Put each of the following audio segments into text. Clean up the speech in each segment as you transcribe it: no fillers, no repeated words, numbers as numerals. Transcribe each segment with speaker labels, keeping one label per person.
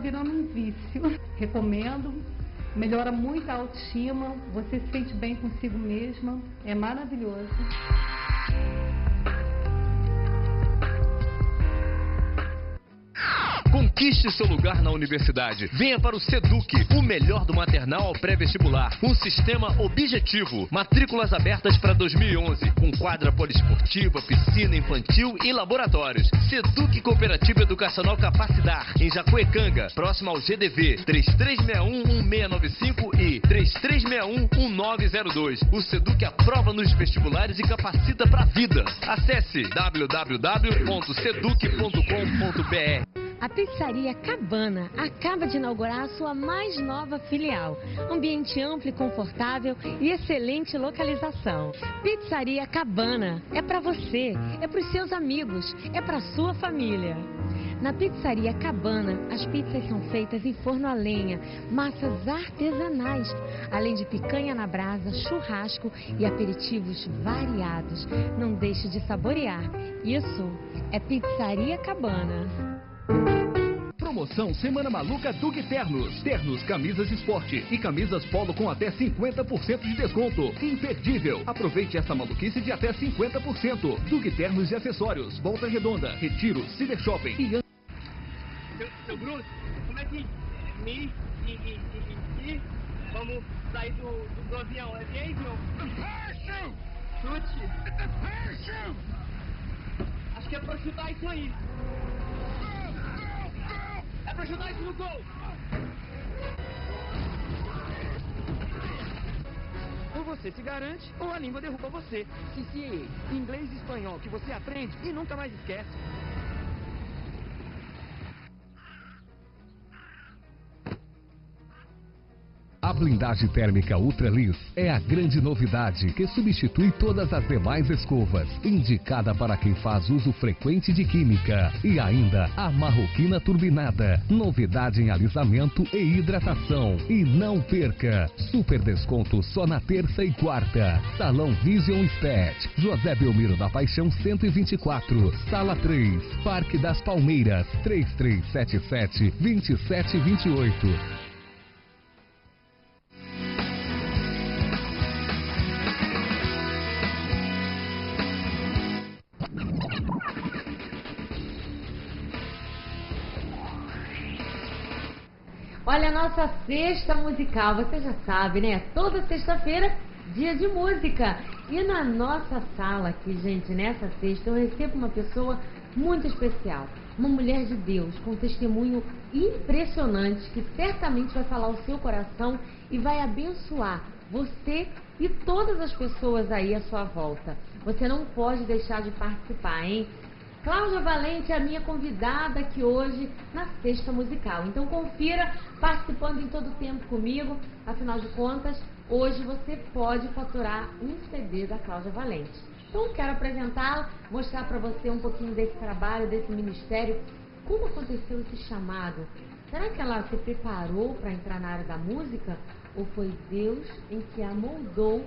Speaker 1: virando um vício. Recomendo, melhora muito a autoestima, você se sente bem consigo mesma, é maravilhoso.
Speaker 2: Conquiste seu lugar na universidade. Venha para o SEDUC, o melhor do maternal ao pré-vestibular. Um sistema objetivo. Matrículas abertas para 2011, com quadra poliesportiva, piscina infantil e laboratórios. SEDUC Cooperativa Educacional Capacidar, em Jacuecanga, próximo ao GDV, 3361-1695 e 3361-1902. O SEDUC aprova nos vestibulares e capacita para a vida. Acesse www.seduc.com.br.
Speaker 3: A Pizzaria Cabana acaba de inaugurar a sua mais nova filial. Ambiente amplo e confortável e excelente localização. Pizzaria Cabana é para você, é para os seus amigos, é para sua família. Na Pizzaria Cabana, as pizzas são feitas em forno a lenha, massas artesanais, além de picanha na brasa, churrasco e aperitivos variados. Não deixe de saborear. Isso é Pizzaria Cabana.
Speaker 4: Promoção Semana Maluca Duque Ternos. Ternos, camisas de esporte e camisas polo com até 50% de desconto. Imperdível. Aproveite essa maluquice de até 50%. Duque Ternos e acessórios. Volta Redonda, Retiro, Cider Shopping e...
Speaker 5: Seu Bruno, como é que me e vamos sair do avião? É bem, João? Chute? Acho que é pra chutar isso aí. É pra chutar isso no gol! Ou você se garante, ou a língua derruba você. CCA, inglês e espanhol, que você aprende e nunca mais esquece.
Speaker 6: A blindagem térmica Ultralis é a grande novidade que substitui todas as demais escovas, indicada para quem faz uso frequente de química. E ainda a marroquina turbinada, novidade em alisamento e hidratação. E não perca, super desconto só na terça e quarta. Salão Vision Estet, José Belmiro da Paixão 124, Sala 3, Parque das Palmeiras, 3377-2728.
Speaker 3: Olha a nossa cesta musical, você já sabe, né? Toda sexta-feira, dia de música. E na nossa sala aqui, gente, nessa sexta, eu recebo uma pessoa muito especial. Uma mulher de Deus, com um testemunho impressionante, que certamente vai falar o seu coração e vai abençoar você e todas as pessoas aí à sua volta. Você não pode deixar de participar, hein? Cláudia Valente é a minha convidada aqui hoje na Sexta Musical. Então confira, participando em todo o tempo comigo. Afinal de contas, hoje você pode faturar um CD da Cláudia Valente. Então quero apresentá-la, mostrar para você um pouquinho desse trabalho, desse ministério. Como aconteceu esse chamado? Será que ela se preparou para entrar na área da música? Ou foi Deus em que a moldou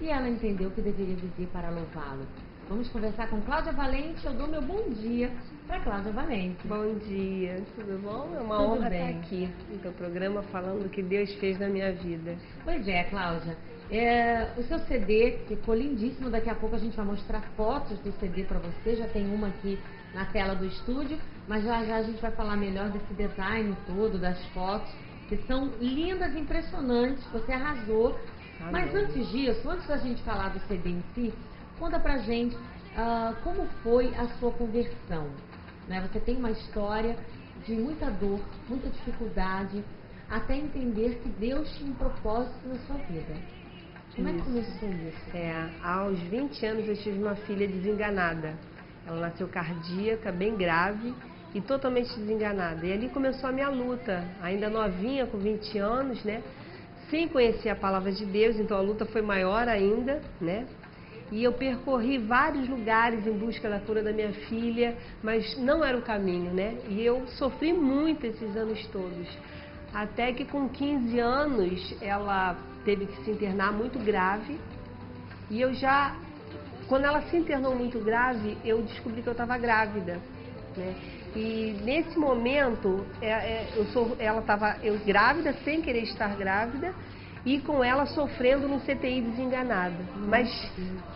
Speaker 3: e ela entendeu que deveria viver para louvá-lo? Vamos conversar com Cláudia Valente. Eu dou meu bom dia para Cláudia Valente.
Speaker 7: Bom dia, tudo bom? É uma honra estar aqui no teu programa falando o que Deus fez na minha vida.
Speaker 3: Pois é, Cláudia. O seu CD ficou lindíssimo. Daqui a pouco a gente vai mostrar fotos do CD para você. Já tem uma aqui na tela do estúdio, mas já já a gente vai falar melhor desse design todo, das fotos, que são lindas e impressionantes. Você arrasou. Mas antes disso, antes da gente falar do CD em si, conta pra gente como foi a sua conversão, né? Você tem uma história de muita dor, muita dificuldade, até entender que Deus tinha um propósito na sua vida. Como é que começou isso?
Speaker 7: Aos 20 anos eu tive uma filha desenganada. Ela nasceu cardíaca, bem grave e totalmente desenganada. E ali começou a minha luta, ainda novinha, com 20 anos, né? Sem conhecer a palavra de Deus, então a luta foi maior ainda, né? E eu percorri vários lugares em busca da cura da minha filha, mas não era o caminho, né? E eu sofri muito esses anos todos. Até que com 15 anos ela teve que se internar muito grave. E quando ela se internou muito grave, eu descobri que eu estava grávida, né? E nesse momento, eu grávida, sem querer estar grávida, e com ela sofrendo no CTI desenganada. Mas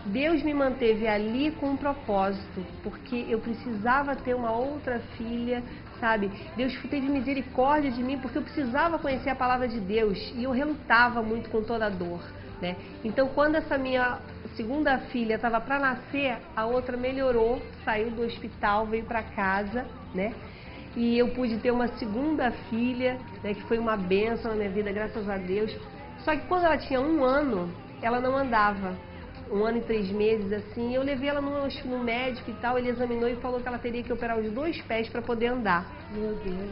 Speaker 7: Deus me manteve ali com um propósito, porque eu precisava ter uma outra filha, sabe? Deus teve misericórdia de mim, porque eu precisava conhecer a palavra de Deus, e eu relutava muito com toda a dor, né? Então, quando essa minha segunda filha estava para nascer, a outra melhorou, saiu do hospital, veio para casa, né? E eu pude ter uma segunda filha, né, que foi uma bênção na minha vida, graças a Deus. Só que quando ela tinha 1 ano, ela não andava. 1 ano e 3 meses, assim. Eu levei ela no médico e tal, ele examinou e falou que ela teria que operar os 2 pés para poder andar.
Speaker 3: Meu Deus.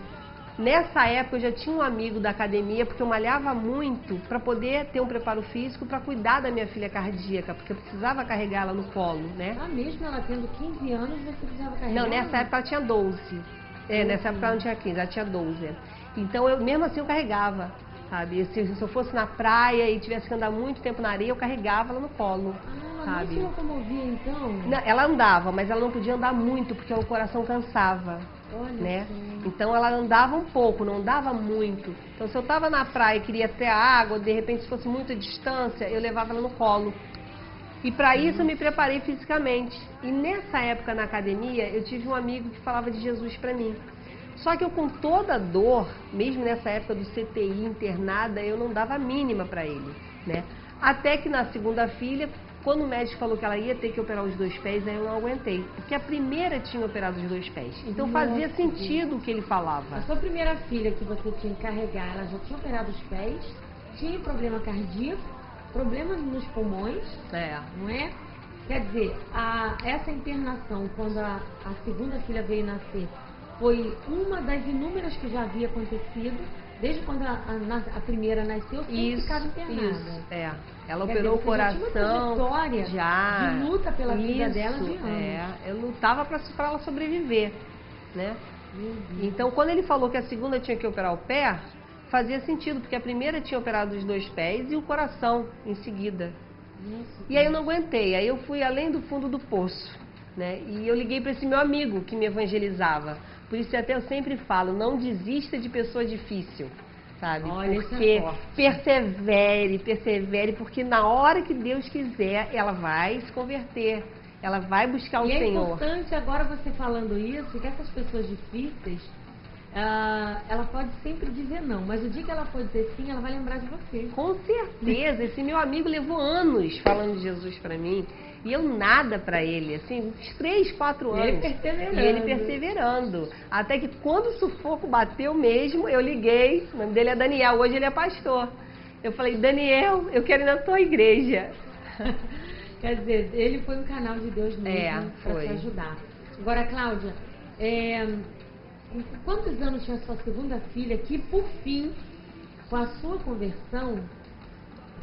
Speaker 7: Nessa época eu já tinha um amigo da academia, porque eu malhava muito para poder ter um preparo físico para cuidar da minha filha cardíaca, porque eu precisava carregar ela no colo, né?
Speaker 3: Ah, mesmo ela tendo 15 anos, você precisava carregar?
Speaker 7: Não, nessa época ela tinha 12. Nessa época ela não tinha 15, ela tinha 12. Então, mesmo assim eu carregava, sabe? Se eu fosse na praia e tivesse que andar muito tempo na areia, eu carregava ela no colo,
Speaker 3: ela
Speaker 7: sabe?
Speaker 3: não se locomovia, então?
Speaker 7: Não, ela andava, mas ela não podia andar muito, porque o coração cansava.
Speaker 3: Olha,
Speaker 7: Né? Então ela andava um pouco, não andava muito. Então se eu estava na praia e queria ter água, de repente se fosse muita distância, eu levava ela no colo. E para isso eu me preparei fisicamente. E nessa época na academia, eu tive um amigo que falava de Jesus para mim. Só que eu, com toda a dor, mesmo nessa época do CTI internada, eu não dava a mínima para ele, né? Até que na segunda filha, quando o médico falou que ela ia ter que operar os 2 pés, aí eu não aguentei. Porque a primeira tinha operado os 2 pés. Então fazia sentido o que ele falava.
Speaker 3: A sua primeira filha que você tinha que carregar, ela já tinha operado os pés, tinha problema cardíaco, problemas nos pulmões, não é? Quer dizer, essa internação, quando a segunda filha veio nascer, foi uma das inúmeras que já havia acontecido, desde quando a primeira nasceu, sempre ficava internada.
Speaker 7: Isso, Ela operou o coração,
Speaker 3: já de luta pela vida dela de anos.
Speaker 7: Eu lutava para ela sobreviver, né? Então, quando ele falou que a segunda tinha que operar o pé, fazia sentido, porque a primeira tinha operado os 2 pés e o coração em seguida. E aí eu não aguentei, aí eu fui além do fundo do poço, né? E eu liguei para esse meu amigo que me evangelizava. Por isso até eu sempre falo, não desista de pessoa difícil, sabe?
Speaker 3: Olha,
Speaker 7: porque persevere, porque na hora que Deus quiser, ela vai se converter, ela vai buscar o Senhor.
Speaker 3: E é importante agora você falando isso, que essas pessoas difíceis, ela pode sempre dizer não, mas o dia que ela for dizer sim, ela vai lembrar de você.
Speaker 7: Com certeza, esse meu amigo levou anos falando de Jesus pra mim, e eu nada pra ele, assim, uns 3, 4 anos.
Speaker 3: E
Speaker 7: ele perseverando. Até que quando o sufoco bateu mesmo, eu liguei, o nome dele é Daniel, hoje ele é pastor. Eu falei, Daniel, eu quero ir na tua igreja.
Speaker 3: Quer dizer, ele foi um canal de Deus mesmo para te ajudar. Agora, Cláudia, quantos anos tinha a sua segunda filha que, por fim, com a sua conversão,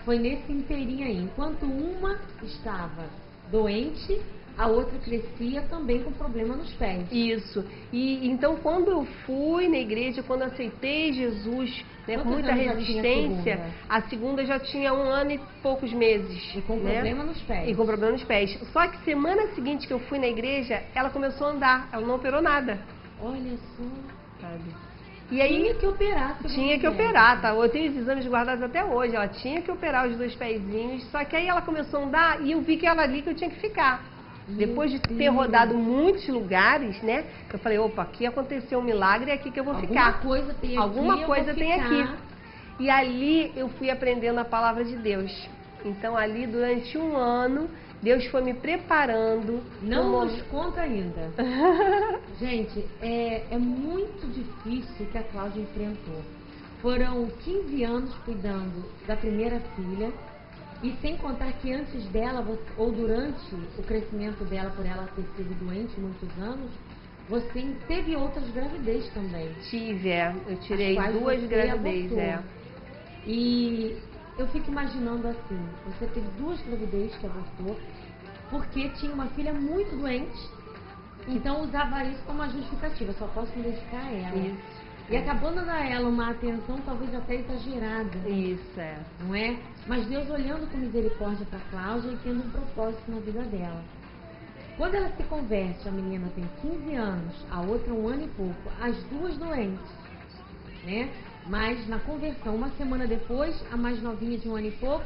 Speaker 3: foi nesse inteirinho aí? Enquanto uma estava doente, a outra crescia também com problema nos pés.
Speaker 7: Isso. E então, quando eu fui na igreja, quando aceitei Jesus, né, com muita resistência, a segunda já tinha 1 ano e poucos meses.
Speaker 3: E com problema nos pés.
Speaker 7: E com problema nos pés. Só que semana seguinte que eu fui na igreja, ela começou a andar. Ela não operou nada.
Speaker 3: Olha só.
Speaker 7: Sabe? E aí,
Speaker 3: tinha que operar.
Speaker 7: Tinha que operar, tá? Eu tenho os exames guardados até hoje. Ela tinha que operar os 2 pezinhos. Só que aí ela começou a andar e eu vi que ela ali que eu tinha que ficar. Depois de ter rodado muitos lugares, né? Eu falei, opa, aqui aconteceu um milagre, é aqui que eu vou ficar. Alguma coisa tem aqui. E ali eu fui aprendendo a palavra de Deus. Então ali durante 1 ano, Deus foi me preparando.
Speaker 3: Não nos conta ainda. Gente, é muito difícil que a Cláudia enfrentou. Foram 15 anos cuidando da primeira filha. E sem contar que antes dela, ou durante o crescimento dela, por ela ter sido doente muitos anos, você teve outras gravidez também.
Speaker 7: Tive, eu tirei 2 gravidez,
Speaker 3: E eu fico imaginando assim, você teve 2 gravidez que abortou, porque tinha uma filha muito doente, então usava isso como uma justificativa, só posso me dedicar a ela.
Speaker 7: Isso.
Speaker 3: E acabou dando a ela uma atenção talvez até exagerada.
Speaker 7: Isso,
Speaker 3: não é? Mas Deus olhando com misericórdia para Cláudia e tendo um propósito na vida dela. Quando ela se converte, a menina tem 15 anos, a outra 1 ano e pouco, as duas doentes, né? Mas na conversão, uma semana depois, a mais novinha de 1 ano e pouco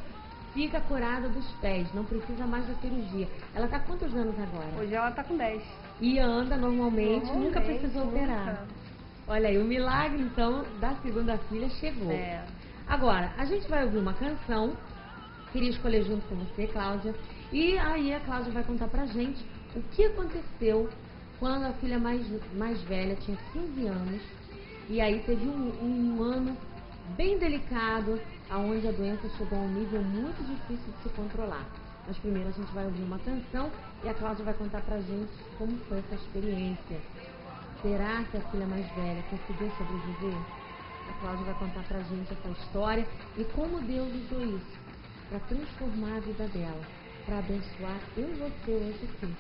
Speaker 3: fica curada dos pés, não precisa mais da cirurgia. Ela está quantos anos agora?
Speaker 7: Hoje ela está com 10.
Speaker 3: E anda normalmente, nunca precisou
Speaker 7: nunca.
Speaker 3: operar. Olha aí, o milagre então da segunda filha chegou.
Speaker 7: É.
Speaker 3: Agora, a gente vai ouvir uma canção, queria escolher junto com você, Cláudia, e aí a Cláudia vai contar pra gente o que aconteceu quando a filha mais velha tinha 15 anos, e aí teve um ano bem delicado, onde a doença chegou a um nível muito difícil de se controlar. Mas primeiro a gente vai ouvir uma canção e a Cláudia vai contar pra gente como foi essa experiência. Será que a filha mais velha conseguiu sobreviver? A Cláudia vai contar pra gente essa história e como Deus usou isso para transformar a vida dela, para abençoar eu e você hoje aqui.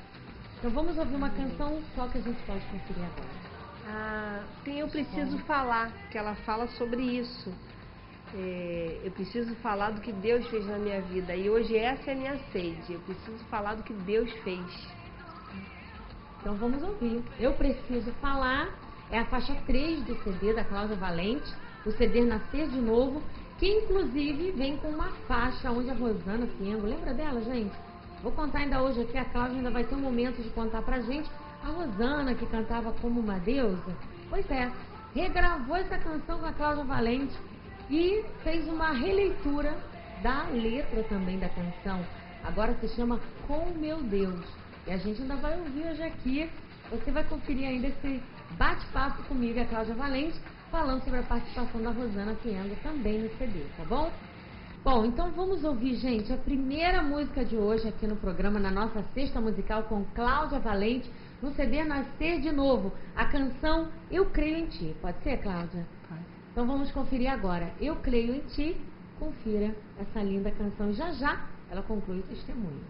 Speaker 3: Então vamos ouvir uma canção, qual que a gente pode conferir agora?
Speaker 7: Sim, eu preciso falar, que ela fala sobre isso. Eu preciso falar do que Deus fez na minha vida. E hoje essa é a minha sede. Eu preciso falar do que Deus fez.
Speaker 3: Então vamos ouvir. Eu Preciso Falar é a faixa 3 do CD da Cláudia Valente, o CD Nascer de Novo, que inclusive vem com uma faixa onde a Rosana Fiengo, lembra dela, gente? Vou contar ainda hoje aqui, a Cláudia ainda vai ter um momento de contar pra gente. A Rosana, que cantava como uma deusa, pois é, regravou essa canção com a Cláudia Valente e fez uma releitura da letra também da canção. Agora se chama Com Meu Deus. E a gente ainda vai ouvir hoje aqui. Você vai conferir ainda esse bate-papo comigo, a Cláudia Valente, falando sobre a participação da Rosana Fiengo também no CD, tá bom? Bom, então vamos ouvir, gente, a primeira música de hoje aqui no programa, na nossa Sexta Musical com Cláudia Valente, no CD Nascer de Novo, a canção Eu Creio em Ti. Pode ser, Cláudia?
Speaker 7: Pode.
Speaker 3: Então vamos conferir agora. Eu Creio em Ti. Confira essa linda canção. Já já ela conclui o testemunho.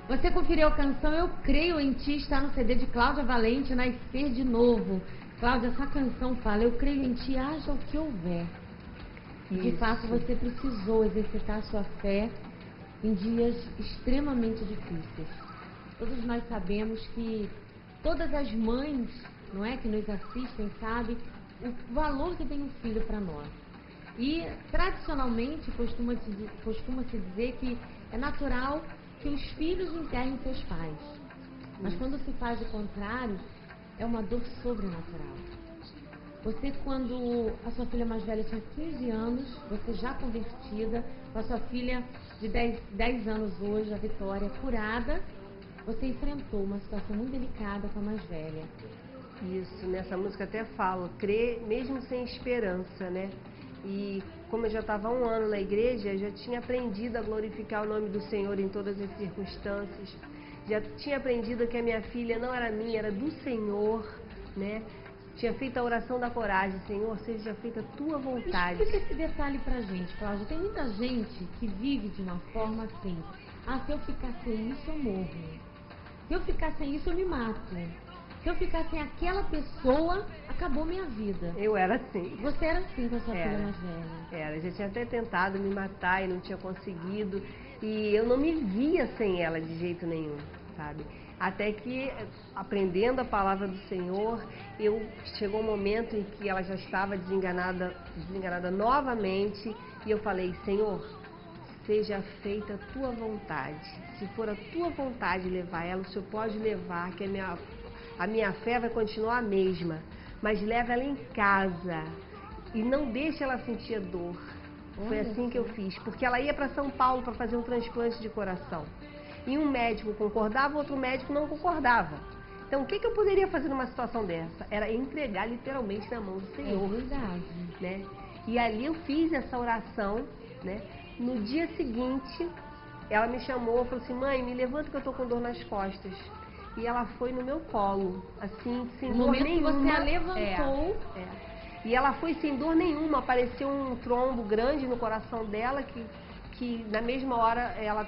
Speaker 3: Você conferiu a canção Eu Creio em Ti, está no CD de Cláudia Valente, Nascer de Novo. Cláudia, essa canção fala, eu creio em Ti, haja o que houver. E de fato você precisou exercitar a sua fé em dias extremamente difíceis. Todos nós sabemos que todas as mães, não é, que nos assistem, sabem o valor que tem um filho para nós. E tradicionalmente costuma-se dizer que é natural que os filhos enterrem seus pais. Mas quando se faz o contrário, é uma dor sobrenatural. Você, quando a sua filha mais velha tinha 15 anos, você já convertida, com a sua filha de 10 anos hoje, a Vitória, curada, você enfrentou uma situação muito delicada com a mais velha.
Speaker 7: Isso, nessa música até falo, crer mesmo sem esperança, né? E como eu já estava há 1 ano na igreja, eu já tinha aprendido a glorificar o nome do Senhor em todas as circunstâncias. Já tinha aprendido que a minha filha não era minha, era do Senhor, né? Tinha feito a oração da coragem, Senhor, seja feita a tua vontade.
Speaker 3: Explica esse detalhe pra gente, Cláudia. Tem muita gente que vive de uma forma assim, se eu ficar sem isso eu morro. Se eu ficar sem isso eu me mato. Se eu ficar sem aquela pessoa, acabou minha vida.
Speaker 7: Eu era assim.
Speaker 3: Você era assim com a sua filha mais velha?
Speaker 7: Era, já tinha até tentado me matar e não tinha conseguido. E eu não me via sem ela de jeito nenhum, sabe? Até que, aprendendo a palavra do Senhor, chegou um momento em que ela já estava desenganada novamente. E eu falei, Senhor, seja feita a tua vontade. Se for a tua vontade levar ela, o Senhor pode levar, que a minha fé vai continuar a mesma, mas leva ela em casa e não deixa ela sentir a dor. Foi assim que eu fiz, porque ela ia para São Paulo para fazer um transplante de coração. E um médico concordava, outro médico não concordava. Então, o que eu poderia fazer numa situação dessa? Era entregar literalmente na mão do Senhor.
Speaker 3: É verdade.
Speaker 7: Né? E ali eu fiz essa oração, né? No dia seguinte, ela me chamou e falou assim, mãe, me levanta que eu tô com dor nas costas. E ela foi no meu colo, assim, sem dor nenhuma.
Speaker 3: No momento que você a levantou.
Speaker 7: E ela foi sem dor nenhuma, apareceu um trombo grande no coração dela, que na mesma hora ela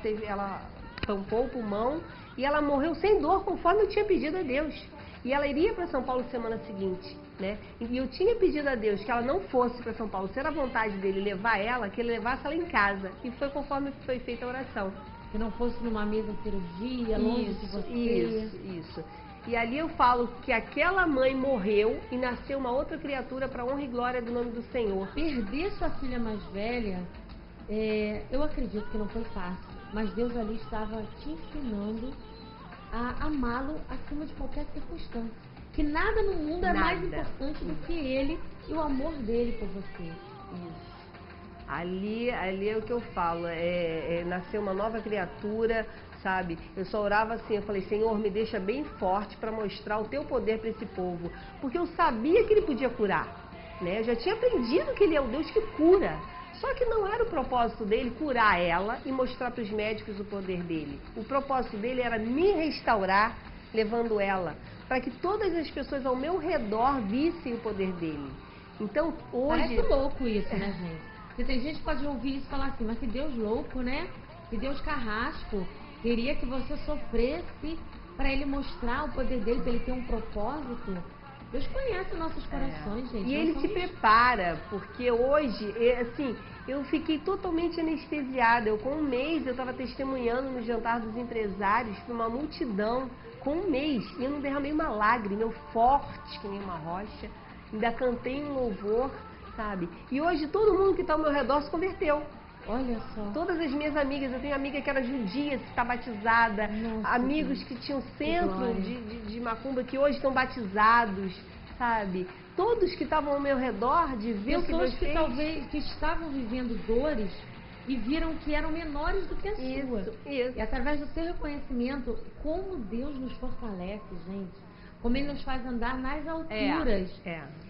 Speaker 7: tampou o pulmão e ela morreu sem dor, conforme eu tinha pedido a Deus. E ela iria para São Paulo semana seguinte, né? E eu tinha pedido a Deus que ela não fosse para São Paulo, se era a vontade dele levar ela, que ele levasse ela em casa. E foi conforme foi feita a oração.
Speaker 3: Que não fosse numa mesa de cirurgia, longe de você.
Speaker 7: Isso. E ali eu falo que aquela mãe morreu e nasceu uma outra criatura para honra e glória do nome do Senhor.
Speaker 3: Perder sua filha mais velha, eu acredito que não foi fácil, mas Deus ali estava te ensinando a amá-lo acima de qualquer circunstância. Que nada no mundo é mais importante do que ele e o amor dele por você.
Speaker 7: Isso. Ali é o que eu falo, nasceu uma nova criatura, sabe? Eu só orava assim, eu falei, Senhor, me deixa bem forte para mostrar o teu poder para esse povo. Porque eu sabia que ele podia curar, né? Eu já tinha aprendido que ele é o Deus que cura. Só que não era o propósito dele curar ela e mostrar para os médicos o poder dele. O propósito dele era me restaurar, levando ela, para que todas as pessoas ao meu redor vissem o poder dele. Então, hoje...
Speaker 3: Parece louco isso, né, gente? Porque tem gente que pode ouvir isso e falar assim, mas que Deus louco, né? Que Deus carrasco, queria que você sofresse para ele mostrar o poder dele, para ele ter um propósito. Deus conhece nossos corações, gente.
Speaker 7: E ele te prepara, porque hoje, assim, eu fiquei totalmente anestesiada. Com 1 mês, eu estava testemunhando no jantar dos empresários para uma multidão, com 1 mês, e eu não derramei uma lágrima, eu forte que nem uma rocha, ainda cantei um louvor, sabe? E hoje todo mundo que está ao meu redor se converteu.
Speaker 3: Olha só.
Speaker 7: Todas as minhas amigas, eu tenho amiga que era judia, que está batizada, amigos que tinham centro de macumba que hoje estão batizados, sabe? Todos que estavam ao meu redor de ver o que Deus fez.
Speaker 3: Talvez que estavam vivendo dores e viram que eram menores do que a sua.
Speaker 7: Isso.
Speaker 3: E através do seu reconhecimento, como Deus nos fortalece, gente. Como ele nos faz andar nas alturas.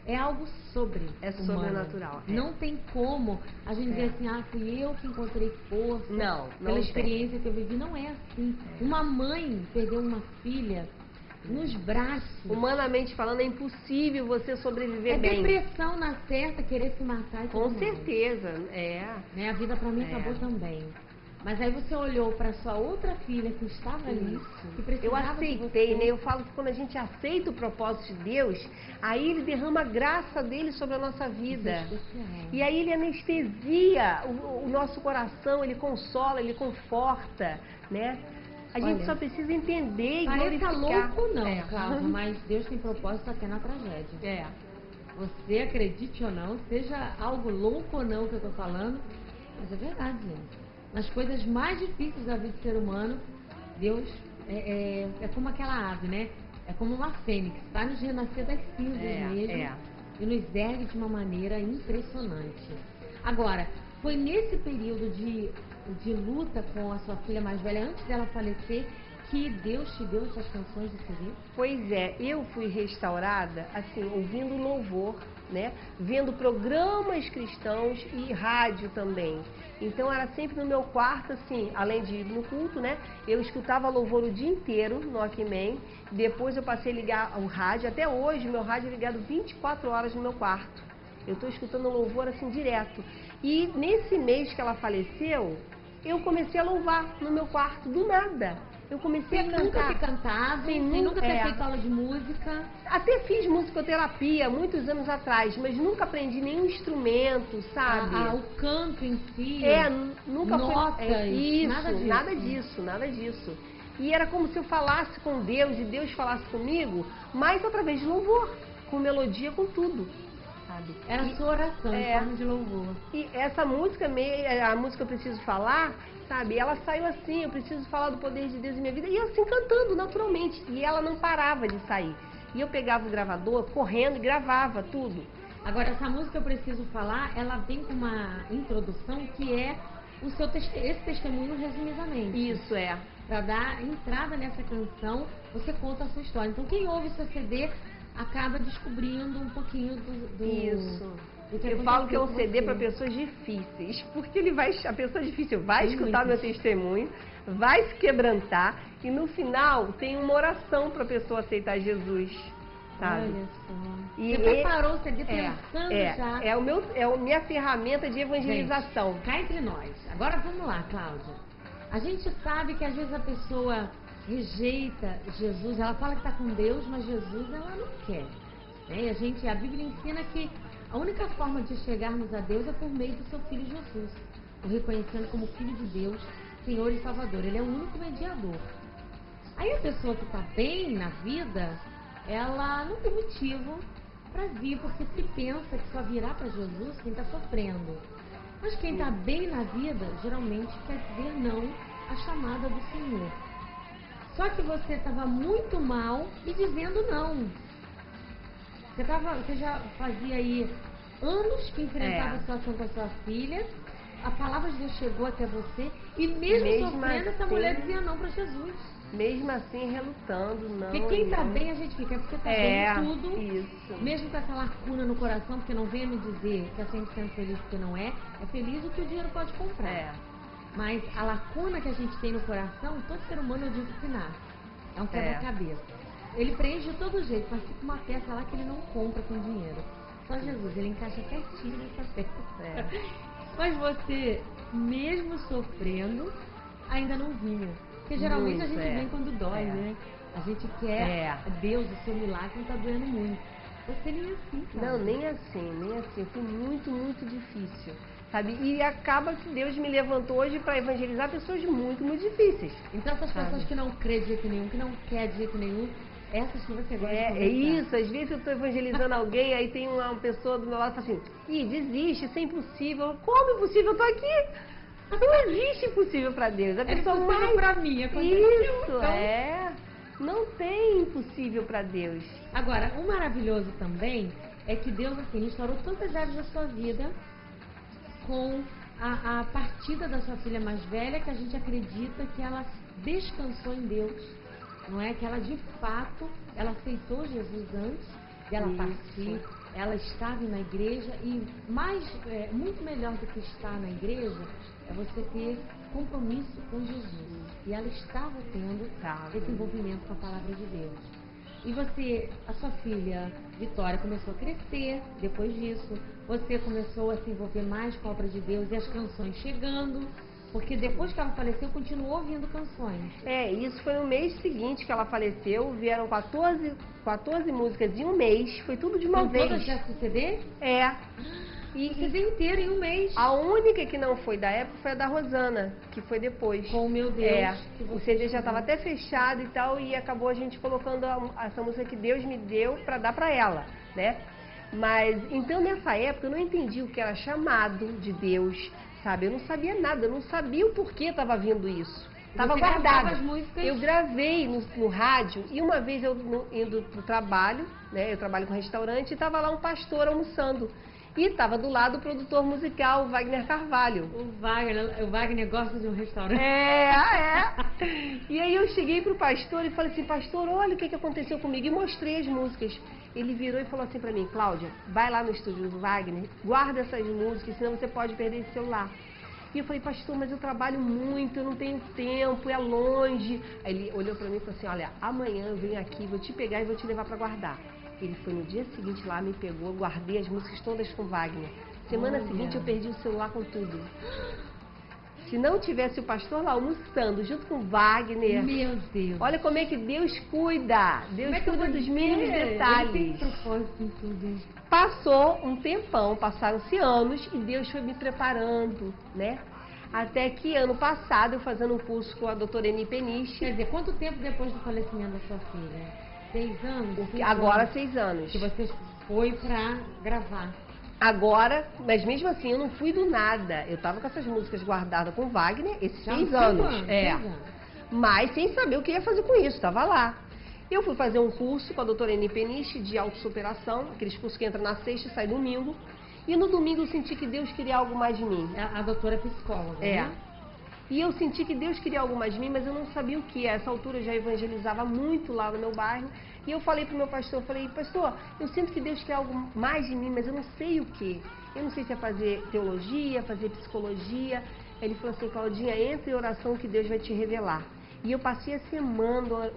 Speaker 3: É algo
Speaker 7: sobrenatural.
Speaker 3: Não tem como a gente dizer assim, fui eu que encontrei força.
Speaker 7: Não
Speaker 3: pela experiência que eu vivi. Não é assim. Uma mãe perdeu uma filha nos braços.
Speaker 7: Humanamente falando, é impossível você sobreviver bem.
Speaker 3: É depressão na certa, querer se matar.
Speaker 7: Com certeza,
Speaker 3: A vida pra mim acabou também. Mas aí você olhou para sua outra filha que estava ali, que
Speaker 7: Eu
Speaker 3: precisava de
Speaker 7: aceitei,
Speaker 3: você.
Speaker 7: né? Eu falo que quando a gente aceita o propósito de Deus, aí Ele derrama a graça dele sobre a nossa vida.
Speaker 3: Isso é especial.
Speaker 7: E aí Ele anestesia o nosso coração, Ele consola, Ele conforta, né? A gente
Speaker 3: Olha,
Speaker 7: só precisa entender e
Speaker 3: Pareça
Speaker 7: glorificar.
Speaker 3: louco não,
Speaker 7: É.
Speaker 3: Cláudia, mas Deus tem propósito até na tragédia.
Speaker 7: É.
Speaker 3: Você acredite ou não, seja algo louco ou não que eu tô falando, mas é verdade, gente. Nas coisas mais difíceis da vida do ser humano, Deus é como aquela ave, né? É como uma fênix, está nos renascer das cinzas mesmo e nos ergue de uma maneira impressionante. Agora, foi nesse período de luta com a sua filha mais velha, antes dela falecer, que Deus te deu essas canções de CD?
Speaker 7: Pois é, eu fui restaurada, assim, ouvindo louvor, né? Vendo programas cristãos e rádio também. Então era sempre no meu quarto, assim, além de ir no culto, né? Eu escutava louvor o dia inteiro no Walkman. Depois eu passei a ligar o rádio. Até hoje, meu rádio é ligado 24 horas no meu quarto. Eu estou escutando louvor assim direto. E nesse mês que ela faleceu, eu comecei a louvar no meu quarto, do nada. Eu comecei a cantar.
Speaker 3: Nunca ter cantado, sem nunca ter feito aula de música.
Speaker 7: Até fiz musicoterapia muitos anos atrás, mas nunca aprendi nenhum instrumento, sabe?
Speaker 3: O canto em si.
Speaker 7: Nunca
Speaker 3: notas,
Speaker 7: foi. Isso,
Speaker 3: nada disso.
Speaker 7: nada disso. E era como se eu falasse com Deus e Deus falasse comigo, mas através de louvor, com melodia, com tudo. Sabe?
Speaker 3: Era a sua oração em forma de louvor.
Speaker 7: E essa música, a música Eu Preciso Falar, sabe? Ela saiu assim, eu preciso falar do poder de Deus em minha vida. E eu assim, cantando naturalmente. E ela não parava de sair. E eu pegava o gravador, correndo e gravava tudo.
Speaker 3: Agora, essa música Eu Preciso Falar, ela vem com uma introdução que é o seu esse testemunho resumidamente.
Speaker 7: Isso, é.
Speaker 3: Para dar entrada nessa canção, você conta a sua história. Então, quem ouve o seu CD acaba descobrindo um pouquinho do
Speaker 7: Isso.
Speaker 3: do que
Speaker 7: eu falo que é um
Speaker 3: aconteceu com
Speaker 7: CD
Speaker 3: você.
Speaker 7: para pessoas difíceis, porque a pessoa difícil vai escutar meu testemunho, vai se quebrantar e no final tem uma oração para a pessoa aceitar Jesus, sabe?
Speaker 3: Olha só.
Speaker 7: E
Speaker 3: Você preparou o CD pensando já.
Speaker 7: É a minha ferramenta de evangelização.
Speaker 3: Gente, cá entre nós. Agora vamos lá, Cláudia. A gente sabe que às vezes a pessoa rejeita Jesus, ela fala que está com Deus, mas Jesus ela não quer. Né? A Bíblia ensina que a única forma de chegarmos a Deus é por meio do seu Filho Jesus, o reconhecendo como Filho de Deus, Senhor e Salvador. Ele é o único mediador. Aí a pessoa que está bem na vida, ela não tem motivo para vir, porque se pensa que só virá para Jesus quem está sofrendo. Mas quem está bem na vida, geralmente quer dizer não à chamada do Senhor. Só que você estava muito mal e dizendo não. Você já fazia aí anos que enfrentava a situação com a sua filha, a palavra de Deus chegou até você e mesmo sofrendo, essa mulher dizia não para Jesus.
Speaker 7: Mesmo assim, relutando, não.
Speaker 3: Porque quem está bem, a gente fica, porque está bem tudo,
Speaker 7: isso.
Speaker 3: mesmo com essa lacuna no coração, porque não venha me dizer que é 100% feliz porque não é feliz o que o dinheiro pode comprar. Mas a lacuna que a gente tem no coração, todo ser humano, eu digo que nasce. É um quebra-cabeça. Ele preenche de todo jeito, mas fica uma peça lá que ele não compra com dinheiro. Só Jesus, ele encaixa certinho nessa peça. Mas você, mesmo sofrendo, ainda não vinha. Porque geralmente a gente vem quando dói, né? A gente quer Deus, o seu milagre não está doendo muito. Você nem assim, cara.
Speaker 7: Não, nem assim. Foi muito, muito difícil. Sabe? E acaba que Deus me levantou hoje para evangelizar pessoas muito, muito difíceis.
Speaker 3: Então essas pessoas que não crê de jeito nenhum, que não quer de jeito nenhum, essas que você gosta de conversar.
Speaker 7: É isso, às vezes eu estou evangelizando alguém, aí tem uma pessoa do meu lado e fala assim, desiste, isso é impossível. Como impossível? Eu tô aqui. Não existe impossível para Deus. A pessoa
Speaker 3: impossível para mim.
Speaker 7: Isso,
Speaker 3: então...
Speaker 7: Não tem impossível para Deus.
Speaker 3: Agora, o maravilhoso também é que Deus, assim, restaurou todas as áreas da sua vida com a partida da sua filha mais velha, que a gente acredita que ela descansou em Deus, não é? Que ela, de fato, ela aceitou Jesus antes dela partir, ela estava na igreja e muito melhor do que estar na igreja é você ter compromisso com Jesus. E ela estava tendo esse envolvimento com a palavra de Deus. E você, a sua filha Vitória começou a crescer depois disso, você começou a se envolver mais com a obra de Deus e as canções chegando, Porque depois que ela faleceu, continuou ouvindo canções.
Speaker 7: Isso foi no mês seguinte que ela faleceu, vieram 14 músicas em um mês, foi tudo de uma vez.
Speaker 3: Todas desse CD?
Speaker 7: E
Speaker 3: o CD inteiro em um mês.
Speaker 7: A única que não foi da época foi a da Rosana, que foi depois.
Speaker 3: Com o Meu Deus.
Speaker 7: O CD já estava até fechado e tal, e acabou a gente colocando essa música que Deus me deu para dar para ela, né? Mas, então nessa época eu não entendi o que era chamado de Deus, sabe? Eu não sabia nada, eu não sabia o porquê estava vindo isso. Estava guardado.
Speaker 3: As músicas?
Speaker 7: Eu gravei no rádio e uma vez eu indo pro trabalho, né? Eu trabalho com restaurante, e estava lá um pastor almoçando. E estava do lado o produtor musical, o Wagner Carvalho.
Speaker 3: O Wagner gosta de um restaurante.
Speaker 7: E aí eu cheguei pro pastor e falei assim, pastor, olha o que aconteceu comigo. E mostrei as músicas. Ele virou e falou assim pra mim, Cláudia, vai lá no estúdio do Wagner, guarda essas músicas, senão você pode perder esse celular. E eu falei, pastor, mas eu trabalho muito, eu não tenho tempo, é longe. Aí ele olhou pra mim e falou assim, olha, amanhã eu venho aqui, vou te pegar e vou te levar pra guardar. Ele foi no dia seguinte lá, me pegou, guardei as músicas todas com Wagner. Semana seguinte eu perdi o celular com tudo. Se não tivesse o pastor lá almoçando junto com Wagner...
Speaker 3: Meu Deus!
Speaker 7: Olha como é que Deus cuida. Deus cuida dos mínimos detalhes.
Speaker 3: Ele tem propósito em tudo.
Speaker 7: Passou um tempão, passaram-se anos e Deus foi me preparando, né? Até que ano passado, eu fazendo um curso com a doutora Eni Peniche.
Speaker 3: Quer dizer, quanto tempo depois do falecimento da sua filha? 6 anos?
Speaker 7: Agora 6 anos.
Speaker 3: Que você foi pra gravar.
Speaker 7: Agora, mas mesmo assim eu não fui do nada. Eu tava com essas músicas guardadas com Wagner esses 6 anos. Mas sem saber o que ia fazer com isso, tava lá. Eu fui fazer um curso com a doutora Eni Peniche de autossuperação, aqueles cursos que entram na sexta e sai domingo. E no domingo eu senti que Deus queria algo mais de mim.
Speaker 3: A doutora é psicóloga, né?
Speaker 7: E eu senti que Deus queria algo mais de mim, mas eu não sabia o que. A essa altura eu já evangelizava muito lá no meu bairro. E eu falei pro meu pastor, pastor, eu sinto que Deus quer algo mais de mim, mas eu não sei o que. Eu não sei se é fazer teologia, fazer psicologia. Ele falou assim, Claudinha, entra em oração que Deus vai te revelar. E eu passei a semana